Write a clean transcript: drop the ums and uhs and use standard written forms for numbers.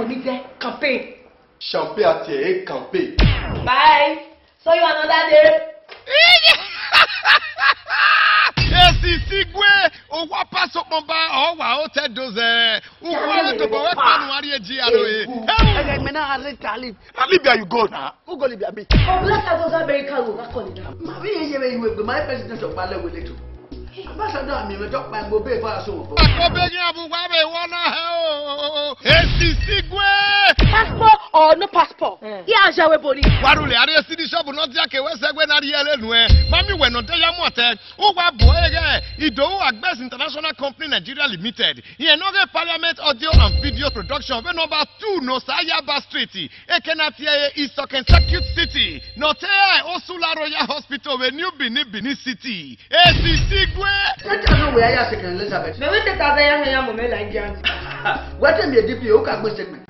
go need there campaign. Champagne at a campaign. Bye. So you another day. Estistigue, o wa pass up on ba, o wa hotel doze. O wa to go panu ari eji aloe. Hey, me na talib. Now Libya you go now. Who go Libya be? Oh, black house America go back on it. Ma be here we my president of Bale with it. Ambassador me talk my go pay for so. Akobeji abuwa be wona he o. Estistigue. Passport or no passport? Yeah, Jawe body. Warule ari esidi shop no ti ake we segwe na ri elenu e. Mami we no teya mote. O wa boege Idowu Agbes International Company Nigeria Limited. Here no get parliament audio and video production. We number 2 no Sayaba Street. Ekenatie is Circuit City. No te Osula Royal Hospital we New Benin City. Estistigue. That know where I second Elizabeth. Me we take Azaya here mo me Nigerian. What am you DP o ka go segment?